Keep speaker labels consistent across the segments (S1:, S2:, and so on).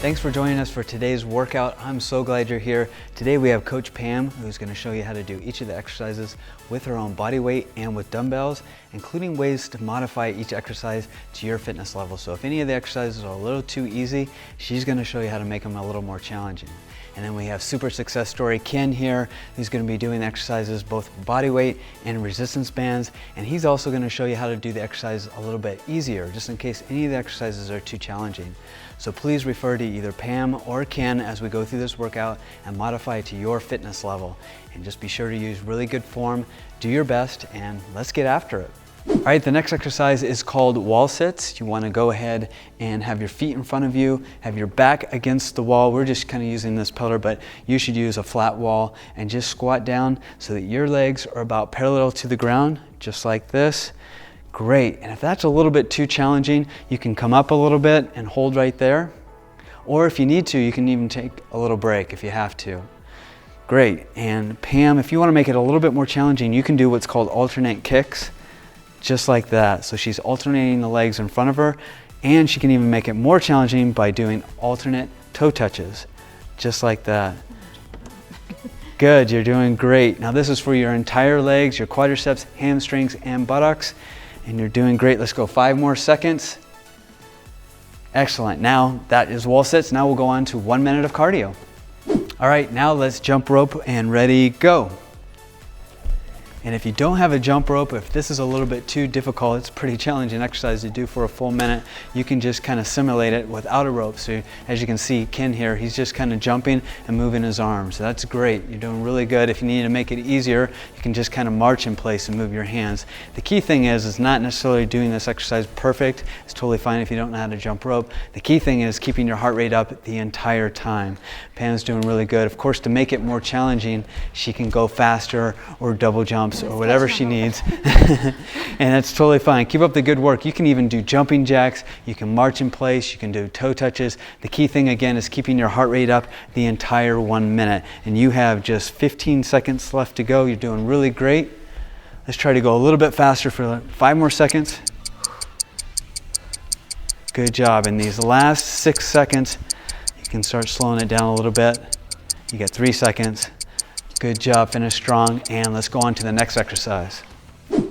S1: Thanks for joining us for today's workout. I'm so glad you're here. Today we have Coach Pam, who's going to show you how to do each of the exercises with her own body weight and with dumbbells, including ways to modify each exercise to your fitness level. So if any of the exercises are a little too easy, she's going to show you how to make them a little more challenging. And then we have super success story Ken here, who's going to be doing exercises both body weight and resistance bands, and he's also going to show you how to do the exercise a little bit easier, just in case any of the exercises are too challenging. So please refer to either Pam or Ken as we go through this workout and modify it to your fitness level. And just be sure to use really good form, do your best, and let's get after it. All right, the next exercise is called wall sits. You want to go ahead and have your feet in front of you, have your back against the wall. We're just kind of using this pillar, but you should use a flat wall and just squat down so that your legs are about parallel to the ground, just like this. Great, and if that's a little bit too challenging, you can come up a little bit and hold right there. Or if you need to, you can even take a little break if you have to. Great, and Pam, if you want to make it a little bit more challenging, you can do what's called alternate kicks. Just like that. So she's alternating the legs in front of her, and she can even make it more challenging by doing alternate toe touches. Just like that. Good, you're doing great. Now this is for your entire legs, your quadriceps, hamstrings, and buttocks. And you're doing great. Let's go 5 more seconds. Excellent. Now that is wall sits. Now we'll go on to 1 minute of cardio. All right, now let's jump rope and ready, go. And if you don't have a jump rope, if this is a little bit too difficult, it's a pretty challenging exercise to do for a full minute, you can just kind of simulate it without a rope. So as you can see, Ken here, he's just kind of jumping and moving his arms. So that's great. You're doing really good. If you need to make it easier, you can just kind of march in place and move your hands. The key thing is not necessarily doing this exercise perfect. It's totally fine if you don't know how to jump rope. The key thing is keeping your heart rate up the entire time. Pam's doing really good. Of course, to make it more challenging, she can go faster or double jump or whatever she needs. And that's totally fine. Keep up the good work. You can even do jumping jacks. You can march in place. You can do toe touches. The key thing again is keeping your heart rate up the entire 1 minute. And you have just 15 seconds left to go. You're doing really great. Let's try to go a little bit faster for 5 more seconds. Good job. In these last 6 seconds, you can start slowing it down a little bit. You got 3 seconds. Good job, finish strong, and let's go on to the next exercise.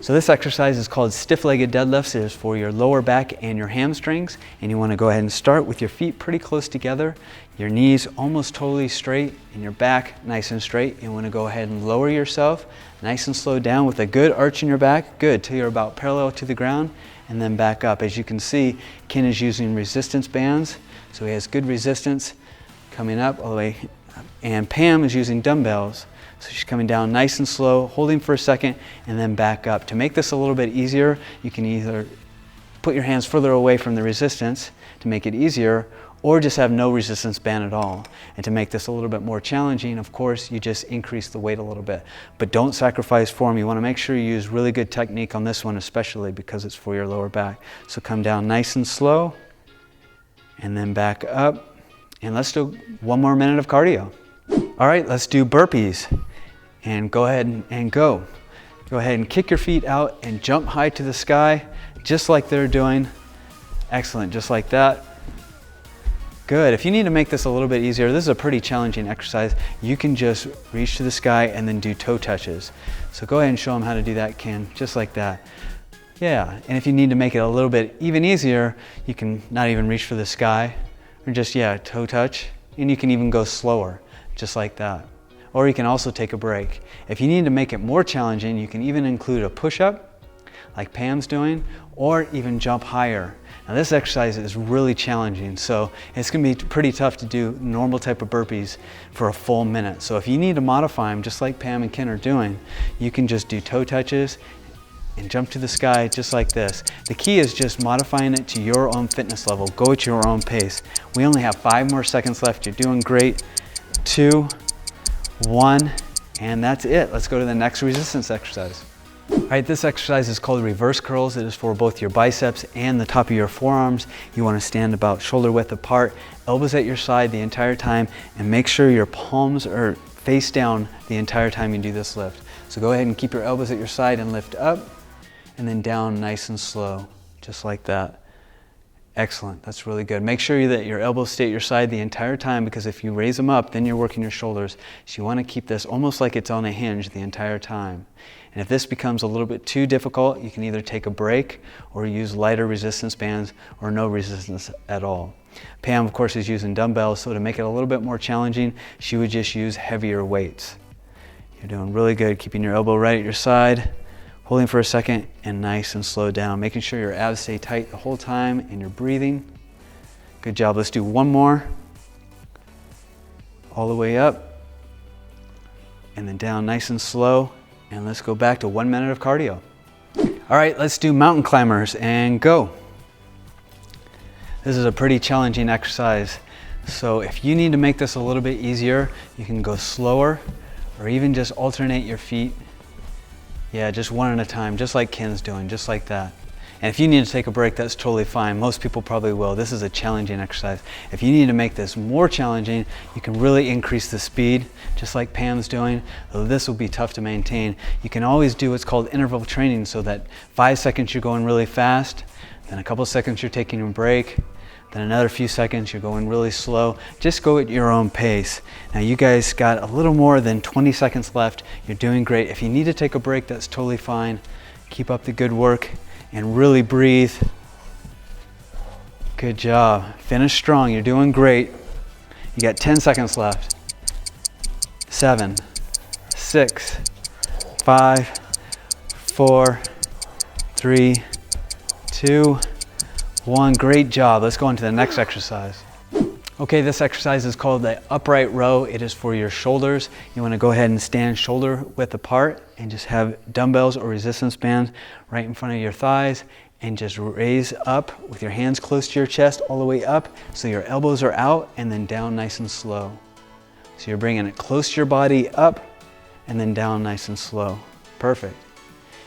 S1: So this exercise is called stiff-legged deadlifts. It is for your lower back and your hamstrings, and you want to go ahead and start with your feet pretty close together, your knees almost totally straight, and your back nice and straight. You want to go ahead and lower yourself nice and slow down with a good arch in your back, good, till you're about parallel to the ground, and then back up. As you can see, Ken is using resistance bands, so he has good resistance coming up all the way up. And Pam is using dumbbells. So she's coming down nice and slow, holding for a second, and then back up. To make this a little bit easier, you can either put your hands further away from the resistance to make it easier, or just have no resistance band at all. And to make this a little bit more challenging, of course, you just increase the weight a little bit. But don't sacrifice form. You want to make sure you use really good technique on this one, especially because it's for your lower back. So come down nice and slow, and then back up. And let's do 1 more minute of cardio. All right, let's do burpees. And go ahead and go. Go ahead and kick your feet out and jump high to the sky, just like they're doing. Excellent, just like that. Good. If you need to make this a little bit easier, this is a pretty challenging exercise. You can just reach to the sky and then do toe touches. So go ahead and show them how to do that, Ken, just like that. Yeah, and if you need to make it a little bit even easier, you can not even reach for the sky, or just, toe touch, and you can even go slower, just like that. Or you can also take a break. If you need to make it more challenging, you can even include a push-up, like Pam's doing, or even jump higher. Now this exercise is really challenging, so it's gonna be pretty tough to do normal type of burpees for a full minute. So if you need to modify them, just like Pam and Ken are doing, you can just do toe touches and jump to the sky just like this. The key is just modifying it to your own fitness level. Go at your own pace. We only have 5 more seconds left. You're doing great. 2, 1, and that's it. Let's go to the next resistance exercise. All right, this exercise is called reverse curls. It is for both your biceps and the top of your forearms. You want to stand about shoulder width apart, elbows at your side the entire time, and make sure your palms are face down the entire time you do this lift. So go ahead and keep your elbows at your side and lift up, and then down nice and slow, just like that. Excellent, that's really good. Make sure that your elbows stay at your side the entire time, because if you raise them up, then you're working your shoulders. So you want to keep this almost like it's on a hinge the entire time. And if this becomes a little bit too difficult, you can either take a break or use lighter resistance bands or no resistance at all. Pam, of course, is using dumbbells, so to make it a little bit more challenging, she would just use heavier weights. You're doing really good, keeping your elbow right at your side, holding for a second, and nice and slow down, making sure your abs stay tight the whole time and you're breathing. Good job. Let's do one more. All the way up, and then down nice and slow. And let's go back to 1 minute of cardio. All right, let's do mountain climbers and go. This is a pretty challenging exercise. So if you need to make this a little bit easier, you can go slower or even just alternate your feet. Yeah, just one at a time, just like Ken's doing, just like that. And if you need to take a break, that's totally fine. Most people probably will. This is a challenging exercise. If you need to make this more challenging, you can really increase the speed, just like Pam's doing, though this will be tough to maintain. You can always do what's called interval training, so that 5 seconds you're going really fast, then a couple seconds you're taking a break, then another few seconds you're going really slow. Just go at your own pace. Now you guys got a little more than 20 seconds left. You're doing great. If you need to take a break, that's totally fine. Keep up the good work and really breathe. Good job. Finish strong. You're doing great. You got 10 seconds left. 7, 6, 5, 4, 3, 2, 1. Great job. Let's go on to the next exercise. Okay, this exercise is called the upright row. It is for your shoulders. You want to go ahead and stand shoulder width apart and just have dumbbells or resistance bands right in front of your thighs, and just raise up with your hands close to your chest all the way up so your elbows are out, and then down nice and slow. So you're bringing it close to your body, up and then down nice and slow. Perfect.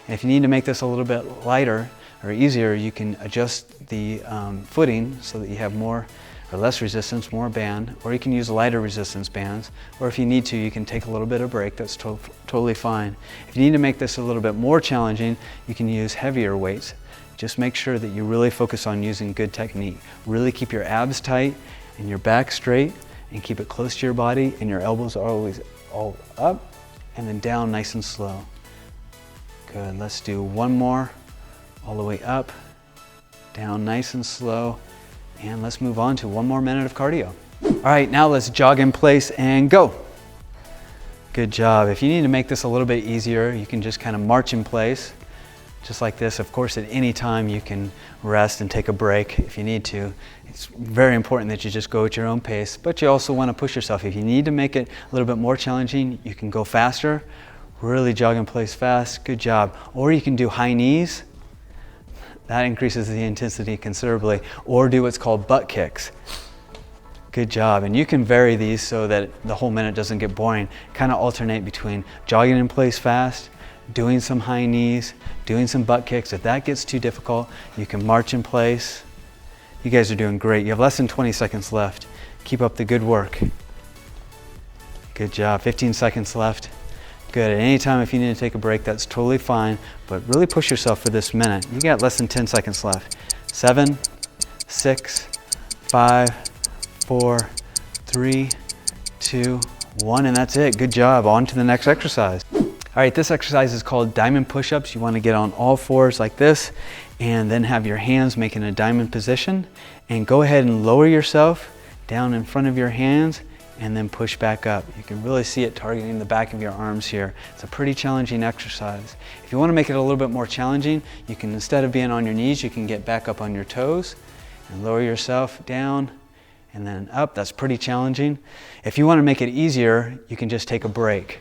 S1: And if you need to make this a little bit lighter or easier, you can adjust the footing so that you have more or less resistance, more band, or you can use lighter resistance bands, or if you need to, you can take a little bit of break. That's totally fine. If you need to make this a little bit more challenging, you can use heavier weights. Just make sure that you really focus on using good technique. Really keep your abs tight and your back straight, and keep it close to your body, and your elbows are always all up and then down nice and slow. Good, let's do one more. All the way up, down nice and slow, and let's move on to 1 more minute of cardio. All right, now let's jog in place and go. Good job. If you need to make this a little bit easier, you can just kind of march in place, just like this. Of course, at any time you can rest and take a break if you need to. It's very important that you just go at your own pace, but you also want to push yourself. If you need to make it a little bit more challenging, you can go faster, really jog in place fast. Good job. Or you can do high knees. That increases the intensity considerably. Or do what's called butt kicks. Good job. And you can vary these so that the whole minute doesn't get boring. Kind of alternate between jogging in place fast, doing some high knees, doing some butt kicks. If that gets too difficult, you can march in place. You guys are doing great. You have less than 20 seconds left. Keep up the good work. Good job. 15 seconds left. Good. At any time, if you need to take a break, that's totally fine, but really push yourself for this minute. You got less than 10 seconds left. 7, 6, 5, 4, 3, 2, 1, and that's it. Good job. On to the next exercise. All right, this exercise is called diamond push-ups. You want to get on all fours like this, and then have your hands making a diamond position, and go ahead and lower yourself down in front of your hands, and then push back up. You can really see it targeting the back of your arms here. It's a pretty challenging exercise. If you want to make it a little bit more challenging, you can, instead of being on your knees, you can get back up on your toes and lower yourself down and then up. That's pretty challenging. If you want to make it easier, you can just take a break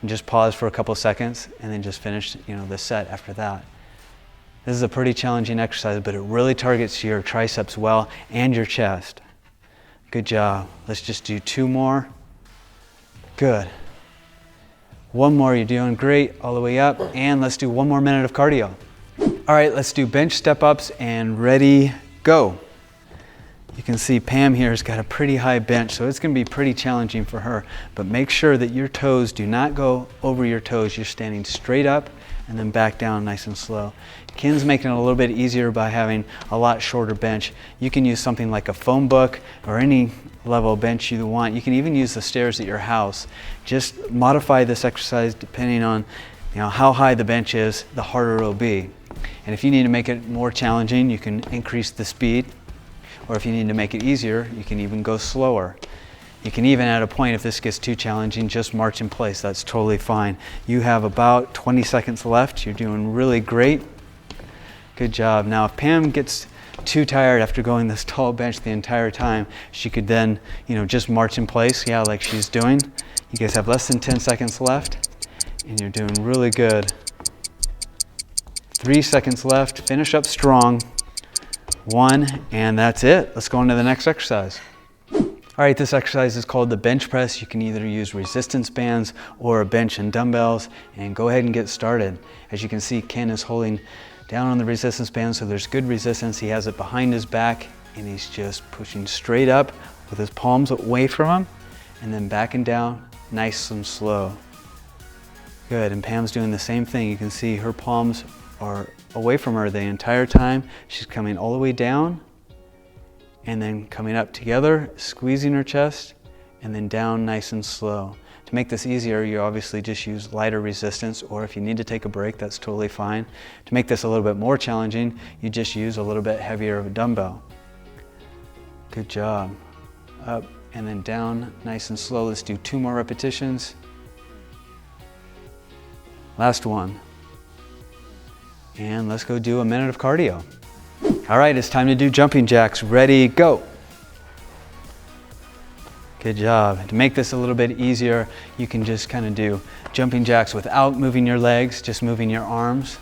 S1: and just pause for a couple seconds and then just finish, the set after that. This is a pretty challenging exercise, but it really targets your triceps well and your chest. Good job. Let's just do 2 more. Good. 1 more. You're doing great. All the way up. And let's do 1 more minute of cardio. All right, let's do bench step-ups and ready, go. You can see Pam here has got a pretty high bench, so it's going to be pretty challenging for her. But make sure that your toes do not go over your toes. You're standing straight up and then back down nice and slow. Ken's making it a little bit easier by having a lot shorter bench. You can use something like a phone book or any level of bench you want. You can even use the stairs at your house. Just modify this exercise depending on how high the bench is, the harder it'll be. And if you need to make it more challenging, you can increase the speed. Or if you need to make it easier, you can even go slower. You can even, at a point, if this gets too challenging, just march in place. That's totally fine. You have about 20 seconds left. You're doing really great. Good job. Now, if Pam gets too tired after going this tall bench the entire time, she could then, just march in place, like she's doing. You guys have less than 10 seconds left. And you're doing really good. 3 seconds left. Finish up strong. 1, and that's it. Let's go on to the next exercise. All right, this exercise is called the bench press. You can either use resistance bands or a bench and dumbbells, and go ahead and get started. As you can see, Ken is holding down on the resistance band, so there's good resistance. He has it behind his back, and he's just pushing straight up with his palms away from him, and then backing down nice and slow. Good, and Pam's doing the same thing. You can see her palms are away from her the entire time. She's coming all the way down and then coming up together, squeezing her chest, and then down nice and slow. To make this easier, you obviously just use lighter resistance, or if you need to take a break, that's totally fine. To make this a little bit more challenging, you just use a little bit heavier of a dumbbell. Good job. Up and then down nice and slow. Let's do 2 more repetitions. Last one. And let's go do a minute of cardio. All right, it's time to do jumping jacks. Ready, go. Good job. To make this a little bit easier, you can just kind of do jumping jacks without moving your legs, just moving your arms.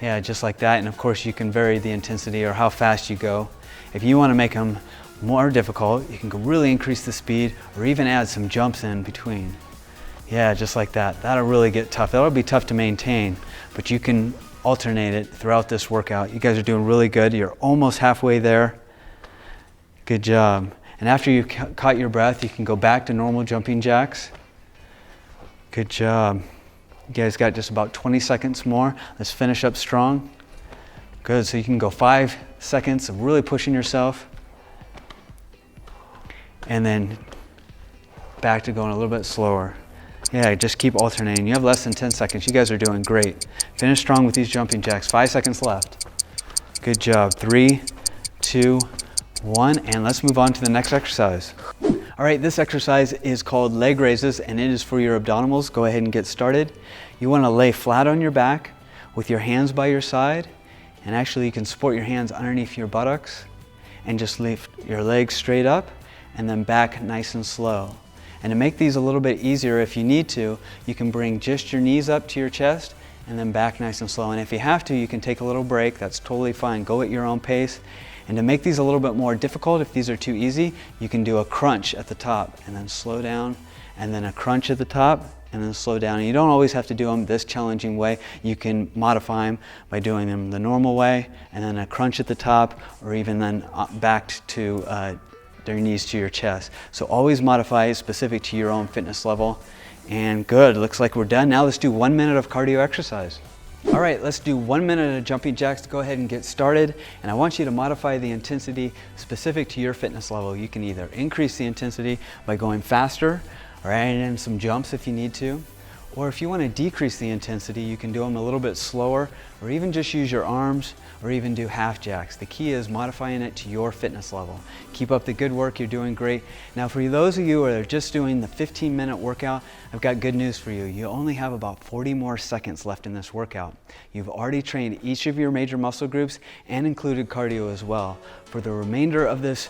S1: Yeah, just like that. And of course, you can vary the intensity or how fast you go. If you want to make them more difficult, you can really increase the speed or even add some jumps in between. Yeah, just like that. That'll really get tough. That'll be tough to maintain, but you can alternate it throughout this workout. You guys are doing really good. You're almost halfway there. Good job. And after you've caught your breath, you can go back to normal jumping jacks. Good job. You guys got just about 20 seconds more. Let's finish up strong. Good, so you can go 5 seconds of really pushing yourself. And then back to going a little bit slower. Yeah, just keep alternating. You have less than 10 seconds. You guys are doing great. Finish strong with these jumping jacks. 5 seconds left. Good job. 3, 2, 1, and let's move on to the next exercise. All right, this exercise is called leg raises, and it is for your abdominals. Go ahead and get started. You want to lay flat on your back with your hands by your side, and actually you can support your hands underneath your buttocks and just lift your legs straight up and then back nice and slow. And to make these a little bit easier, if you need to, you can bring just your knees up to your chest and then back nice and slow. And if you have to, you can take a little break. That's totally fine. Go at your own pace. And to make these a little bit more difficult, if these are too easy, you can do a crunch at the top and then slow down, and then a crunch at the top and then slow down. And you don't always have to do them this challenging way. You can modify them by doing them the normal way, and then a crunch at the top, or even then back to their knees to your chest. So always modify it specific to your own fitness level. And good, looks like we're done. Now let's do 1 minute of cardio exercise. All right, let's do 1 minute of jumping jacks. Go ahead and get started. And I want you to modify the intensity specific to your fitness level. You can either increase the intensity by going faster or adding in some jumps if you need to. Or if you want to decrease the intensity, you can do them a little bit slower, or even just use your arms, or even do half jacks. The key is modifying it to your fitness level. Keep up the good work, you're doing great. Now for those of you who are just doing the 15-minute workout, I've got good news for you. You only have about 40 more seconds left in this workout. You've already trained each of your major muscle groups and included cardio as well. For the remainder of this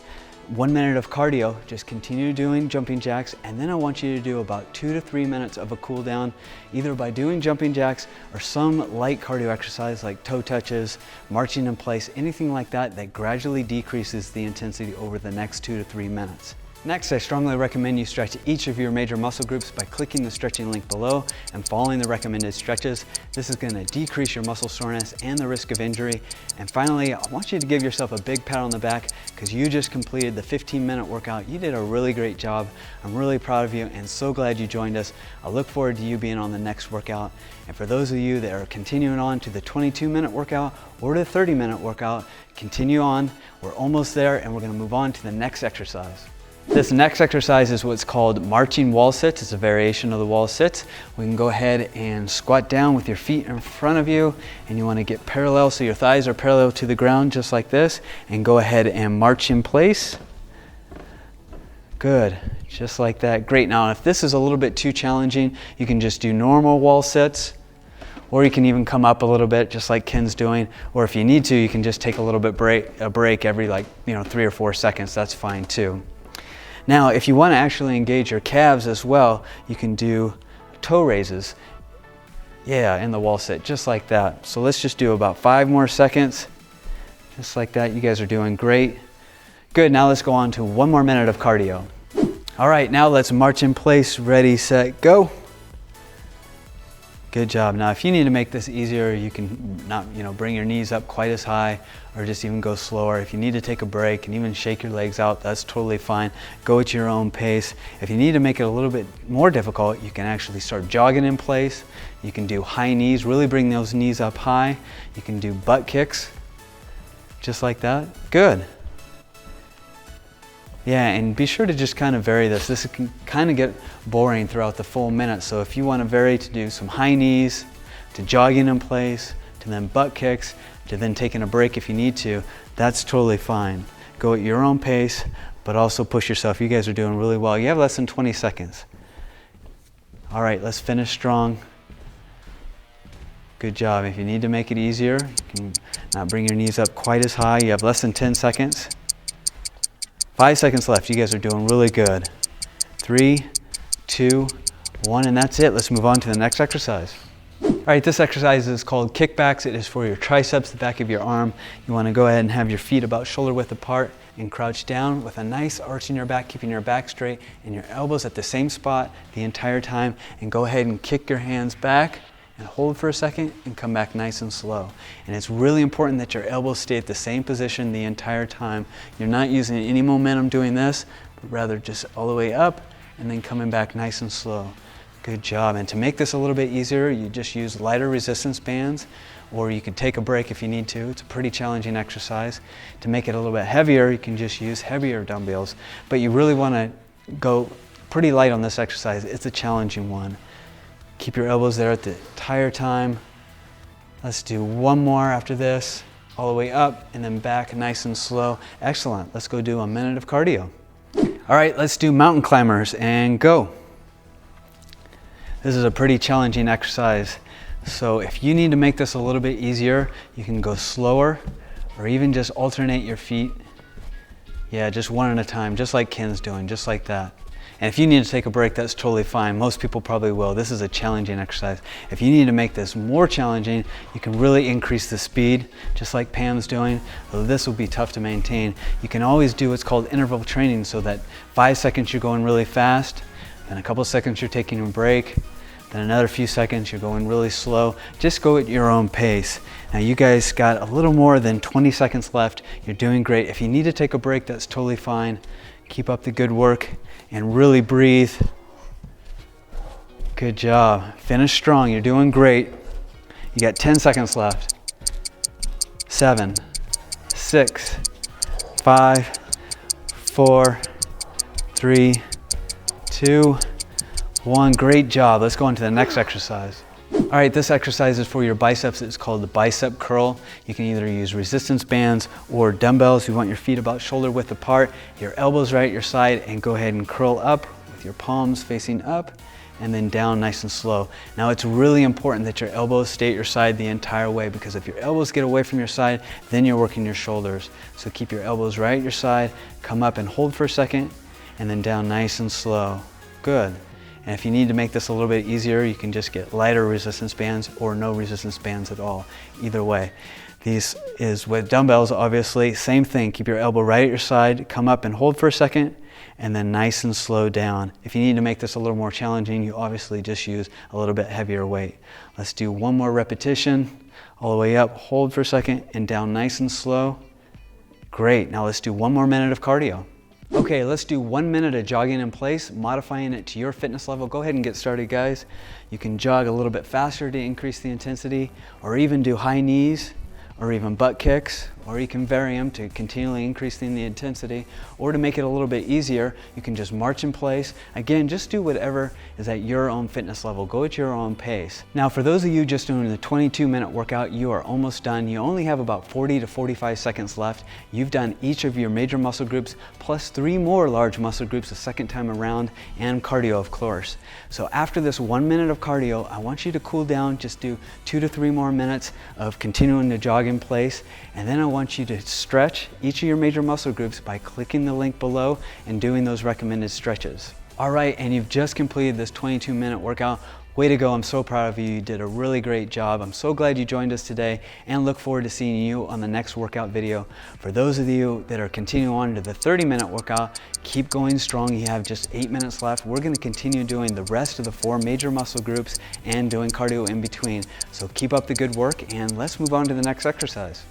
S1: 1 minute of cardio, just continue doing jumping jacks, and then I want you to do about 2 to 3 minutes of a cool down, either by doing jumping jacks or some light cardio exercise like toe touches, marching in place, anything like that that gradually decreases the intensity over the next 2 to 3 minutes. Next, I strongly recommend you stretch each of your major muscle groups by clicking the stretching link below and following the recommended stretches. This is going to decrease your muscle soreness and the risk of injury. And finally, I want you to give yourself a big pat on the back because you just completed the 15-minute workout. You did a really great job. I'm really proud of you and so glad you joined us. I look forward to you being on the next workout. And for those of you that are continuing on to the 22-minute workout or the 30-minute workout, continue on. We're almost there and we're going to move on to the next exercise. This next exercise is what's called marching wall sits. It's a variation of the wall sits. We can go ahead and squat down with your feet in front of you, and you want to get parallel so your thighs are parallel to the ground just like this, and go ahead and march in place. Good, just like that. Great. Now if this is a little bit too challenging, you can just do normal wall sits, or you can even come up a little bit just like Ken's doing, or if you need to, you can just take a little bit break every 3 or 4 seconds. That's fine too. Now, if you want to actually engage your calves as well, you can do toe raises. Yeah, in the wall sit, just like that. So let's just do about 5 more seconds. Just like that. You guys are doing great. Good, now let's go on to 1 more minute of cardio. All right, now let's march in place. Ready, set, go. Good job. Now, if you need to make this easier, you can not, bring your knees up quite as high or just even go slower. If you need to take a break and even shake your legs out, that's totally fine. Go at your own pace. If you need to make it a little bit more difficult, you can actually start jogging in place. You can do high knees, really bring those knees up high. You can do butt kicks, just like that. Good. Yeah, and be sure to just kind of vary this. This can kind of get boring throughout the full minute. So if you want to vary to do some high knees, to jogging in place, to then butt kicks, to then taking a break if you need to, that's totally fine. Go at your own pace, but also push yourself. You guys are doing really well. You have less than 20 seconds. All right, let's finish strong. Good job. If you need to make it easier, you can not bring your knees up quite as high. You have less than 10 seconds. 5 seconds left. You guys are doing really good. 3, 2, 1, and that's it. Let's move on to the next exercise. All right, this exercise is called kickbacks. It is for your triceps, the back of your arm. You want to go ahead and have your feet about shoulder width apart and crouch down with a nice arch in your back, keeping your back straight and your elbows at the same spot the entire time. And go ahead and kick your hands back and hold for a second and come back nice and slow. And it's really important that your elbows stay at the same position the entire time. You're not using any momentum doing this, but rather just all the way up and then coming back nice and slow. Good job. And to make this a little bit easier, you just use lighter resistance bands, or you can take a break if you need to. It's a pretty challenging exercise. To make it a little bit heavier, you can just use heavier dumbbells, but you really want to go pretty light on this exercise. It's a challenging one. Keep your elbows there at the entire time. Let's do 1 more after this, all the way up and then back nice and slow. Excellent. Let's go do a minute of cardio. All right, let's do mountain climbers and go. This is a pretty challenging exercise. So if you need to make this a little bit easier, you can go slower or even just alternate your feet. Yeah, just one at a time, just like Ken's doing, just like that. And if you need to take a break, that's totally fine. Most people probably will. This is a challenging exercise. If you need to make this more challenging, you can really increase the speed, just like Pam's doing. Though this will be tough to maintain. You can always do what's called interval training, so that 5 seconds you're going really fast, then a couple seconds you're taking a break, then another few seconds you're going really slow. Just go at your own pace. Now you guys got a little more than 20 seconds left. You're doing great. If you need to take a break, that's totally fine. Keep up the good work and really breathe. Good job. Finish strong. You're doing great. You got 10 seconds left. 7, 6, 5, 4, 3, 2, 1. Great job. Let's go on to the next exercise. All right, this exercise is for your biceps. It's called the bicep curl. You can either use resistance bands or dumbbells. You want your feet about shoulder width apart, your elbows right at your side, and go ahead and curl up with your palms facing up and then down nice and slow. Now it's really important that your elbows stay at your side the entire way, because if your elbows get away from your side, then you're working your shoulders. So keep your elbows right at your side, come up and hold for a second, and then down nice and slow. Good. And if you need to make this a little bit easier, you can just get lighter resistance bands or no resistance bands at all. Either way. These is with dumbbells, obviously, same thing. Keep your elbow right at your side, come up and hold for a second, and then nice and slow down. If you need to make this a little more challenging, you obviously just use a little bit heavier weight. Let's do one more repetition, all the way up, hold for a second, and down nice and slow. Great, now let's do one more minute of cardio. Okay, let's do 1 minute of jogging in place, modifying it to your fitness level. Go ahead and get started, guys. You can jog a little bit faster to increase the intensity, or even do high knees, or even butt kicks, or you can vary them to continually increasing the intensity, or to make it a little bit easier, you can just march in place. Again, just do whatever is at your own fitness level. Go at your own pace. Now, for those of you just doing the 22-minute workout, you are almost done. You only have about 40 to 45 seconds left. You've done each of your major muscle groups, plus 3 more large muscle groups the second time around, and cardio, of course. So after this 1 minute of cardio, I want you to cool down, just do 2 to 3 more minutes of continuing to jog in place, and then I want you to stretch each of your major muscle groups by clicking the link below and doing those recommended stretches. All right, and you've just completed this 22-minute workout. Way to go, I'm so proud of you. You did a really great job. I'm so glad you joined us today and look forward to seeing you on the next workout video. For those of you that are continuing on to the 30-minute workout, keep going strong. You have just 8 minutes left. We're going to continue doing the rest of the 4 major muscle groups and doing cardio in between. So keep up the good work, and let's move on to the next exercise.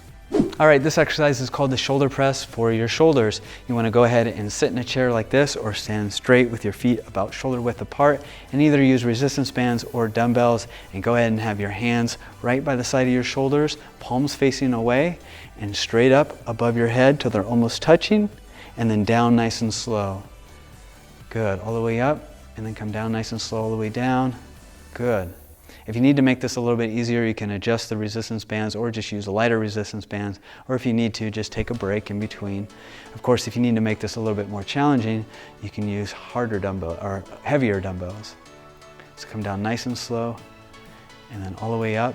S1: All right, this exercise is called the shoulder press for your shoulders. You want to go ahead and sit in a chair like this, or stand straight with your feet about shoulder width apart, and either use resistance bands or dumbbells, and go ahead and have your hands right by the side of your shoulders, palms facing away, and straight up above your head till they're almost touching, and then down nice and slow. Good, all the way up, and then come down nice and slow all the way down. Good. If you need to make this a little bit easier, you can adjust the resistance bands or just use lighter resistance bands, or if you need to, just take a break in between. Of course, if you need to make this a little bit more challenging, you can use harder dumbbell or heavier dumbbells. So come down nice and slow, and then all the way up.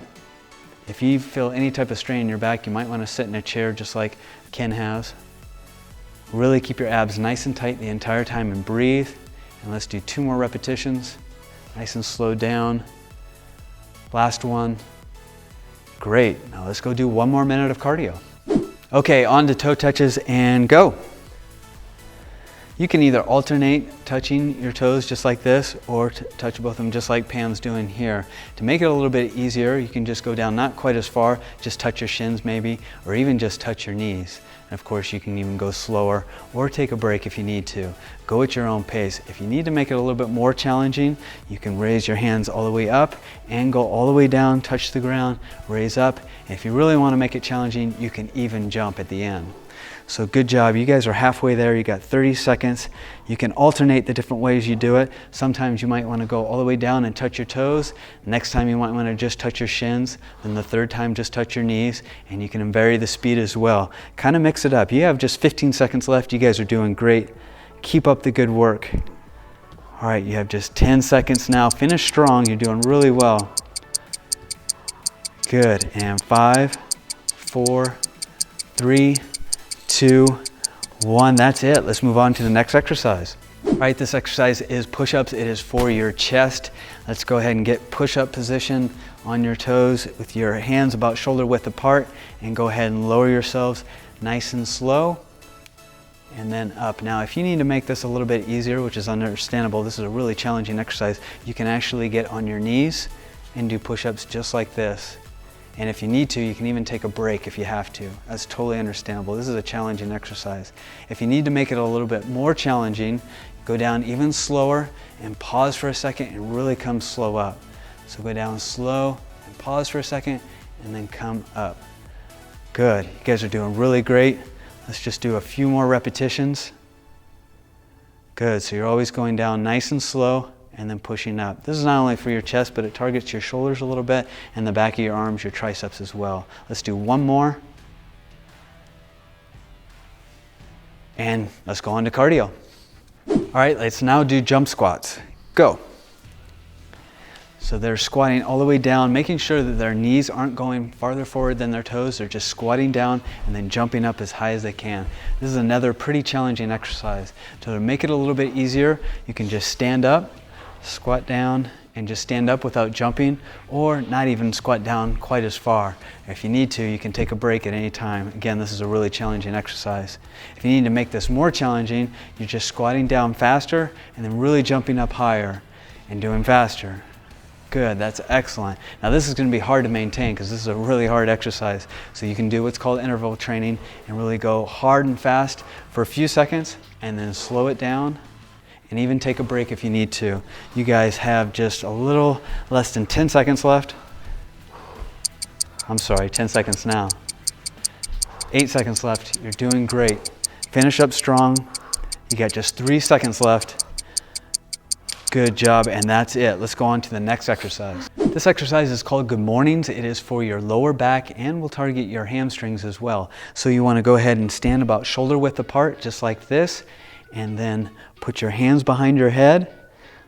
S1: If you feel any type of strain in your back, you might want to sit in a chair just like Ken has. Really keep your abs nice and tight the entire time and breathe. And let's do 2 more repetitions. Nice and slow down. Last one. Great. Now let's go do 1 more minute of cardio. Okay, on to toe touches and go. You can either alternate touching your toes just like this, or touch both of them just like Pam's doing here. To make it a little bit easier, you can just go down not quite as far, just touch your shins maybe, or even just touch your knees. And of course, you can even go slower or take a break if you need to. Go at your own pace. If you need to make it a little bit more challenging, you can raise your hands all the way up and go all the way down, touch the ground, raise up. And if you really want to make it challenging, you can even jump at the end. So good job. You guys are halfway there. You got 30 seconds. You can alternate the different ways you do it. Sometimes you might want to go all the way down and touch your toes. Next time you might want to just touch your shins. Then the third time just touch your knees. And you can vary the speed as well. Kind of mix it up. You have just 15 seconds left. You guys are doing great. Keep up the good work. All right, you have just 10 seconds now. Finish strong. You're doing really well. Good. And 5, 4, 3, 2, 1. That's it. Let's move on to the next exercise. All right, this exercise is push-ups. It is for your chest. Let's go ahead and get push-up position on your toes with your hands about shoulder width apart, and go ahead and lower yourselves nice and slow, and then up. Now, if you need to make this a little bit easier, which is understandable, this is a really challenging exercise, you can actually get on your knees and do push-ups just like this. And if you need to, you can even take a break if you have to. That's totally understandable. This is a challenging exercise. If you need to make it a little bit more challenging, go down even slower and pause for a second and really come slow up. So go down slow and pause for a second and then come up. Good. You guys are doing really great. Let's just do a few more repetitions. Good. So you're always going down nice and slow and then pushing up. This is not only for your chest, but it targets your shoulders a little bit and the back of your arms, your triceps as well. Let's do 1 more. And let's go on to cardio. All right, let's now do jump squats. Go. So they're squatting all the way down, making sure that their knees aren't going farther forward than their toes. They're just squatting down and then jumping up as high as they can. This is another pretty challenging exercise. To make it a little bit easier, you can just stand up, squat down, and just stand up without jumping, or not even squat down quite as far. If you need to, you can take a break at any time. Again, this is a really challenging exercise. If you need to make this more challenging, you're just squatting down faster and then really jumping up higher and doing faster. Good, that's excellent. Now this is going to be hard to maintain because this is a really hard exercise. So you can do what's called interval training and really go hard and fast for a few seconds and then slow it down and even take a break if you need to. You guys have just a little less than 10 seconds left. I'm sorry, 10 seconds now. 8 seconds left. You're doing great. Finish up strong. You got just 3 seconds left. Good job, and that's it. Let's go on to the next exercise. This exercise is called Good Mornings. It is for your lower back and will target your hamstrings as well. So you want to go ahead and stand about shoulder width apart, just like this, and then put your hands behind your head,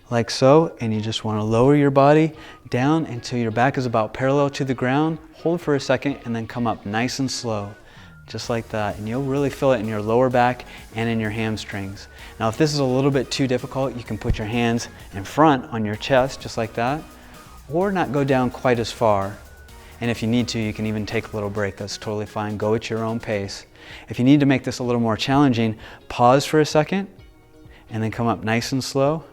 S1: like so, and you just want to lower your body down until your back is about parallel to the ground. Hold for a second and then come up nice and slow. Just like that, and you'll really feel it in your lower back and in your hamstrings. Now if this is a little bit too difficult, you can put your hands in front on your chest, just like that, or not go down quite as far. And if you need to, you can even take a little break. That's totally fine. Go at your own pace. If you need to make this a little more challenging, pause for a second and then come up nice and slow.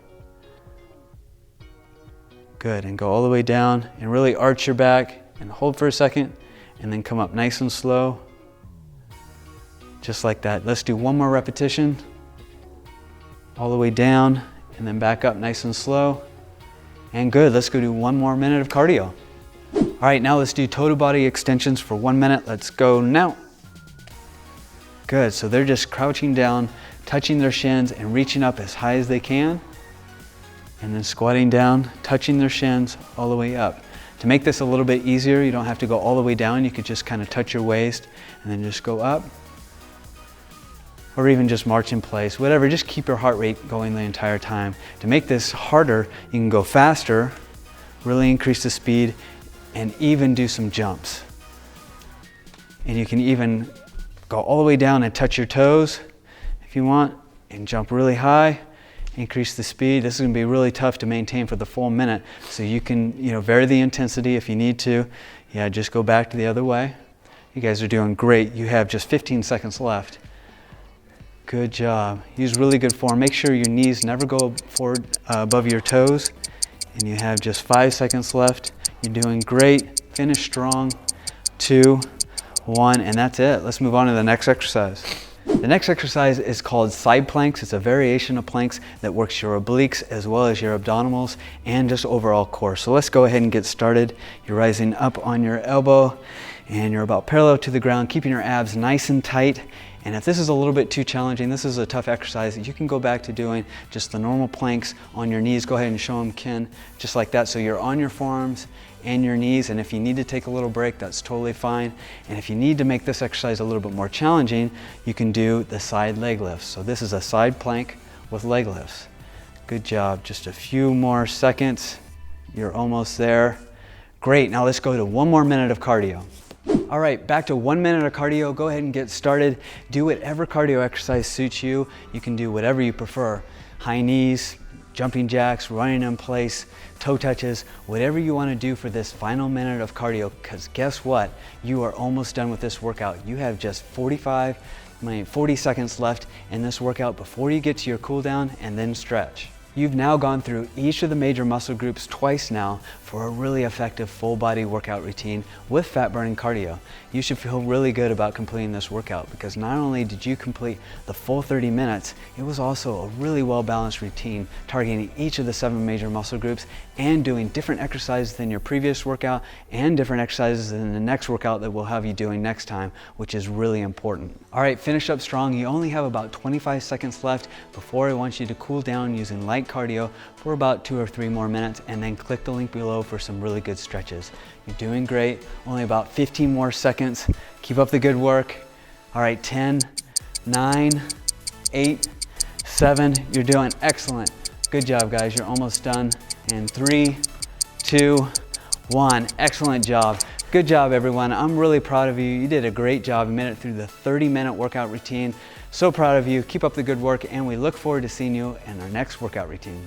S1: Good, and go all the way down and really arch your back and hold for a second and then come up nice and slow. Just like that. Let's do one more repetition. All the way down and then back up nice and slow. And good, let's go do 1 more minute of cardio. All right, now let's do total body extensions for 1 minute. Let's go now. Good, so they're just crouching down, touching their shins and reaching up as high as they can. And then squatting down, touching their shins all the way up. To make this a little bit easier, you don't have to go all the way down. You could just kind of touch your waist and then just go up. Or even just march in place, whatever, just keep your heart rate going the entire time. To make this harder, you can go faster, really increase the speed, and even do some jumps. And you can even go all the way down and touch your toes if you want, and jump really high, increase the speed. This is gonna be really tough to maintain for the full minute, so you can vary the intensity if you need to. Yeah, just go back to the other way. You guys are doing great. You have just 15 seconds left. Good job. Use really good form. Make sure your knees never go forward above your toes. And you have just 5 seconds left. You're doing great. Finish strong. 2, 1, and that's it. Let's move on to the next exercise. The next exercise is called side planks. It's a variation of planks that works your obliques as well as your abdominals and just overall core. So let's go ahead and get started. You're rising up on your elbow and you're about parallel to the ground, keeping your abs nice and tight. And if this is a little bit too challenging, this is a tough exercise, you can go back to doing just the normal planks on your knees. Go ahead and show them, Ken, just like that. So you're on your forearms and your knees, and if you need to take a little break, that's totally fine. And if you need to make this exercise a little bit more challenging, you can do the side leg lifts. So this is a side plank with leg lifts. Good job, just a few more seconds. You're almost there. Great, now let's go to 1 more minute of cardio. All right, back to 1 minute of cardio. Go ahead and get started. Do whatever cardio exercise suits you. You can do whatever you prefer. High knees, jumping jacks, running in place, toe touches, whatever you want to do for this final minute of cardio, because guess what? You are almost done with this workout. You have just 40 seconds left in this workout before you get to your cool down and then stretch. You've now gone through each of the major muscle groups twice now for a really effective full body workout routine with fat burning cardio. You should feel really good about completing this workout because not only did you complete the full 30 minutes, it was also a really well balanced routine targeting each of the 7 major muscle groups and doing different exercises than your previous workout and different exercises in the next workout that we'll have you doing next time, which is really important. All right, finish up strong. You only have about 25 seconds left before I want you to cool down using light cardio for about 2 or 3 more minutes, and then click the link below for some really good stretches. You're doing great. Only about 15 more seconds. Keep up the good work. All right, 10, 9, 8, 7. You're doing excellent. Good job, guys. You're almost done. And 3, 2, 1. Excellent job. Good job, everyone. I'm really proud of you. You did a great job. You made it through the 30-minute workout routine. So proud of you. Keep up the good work, and we look forward to seeing you in our next workout routine.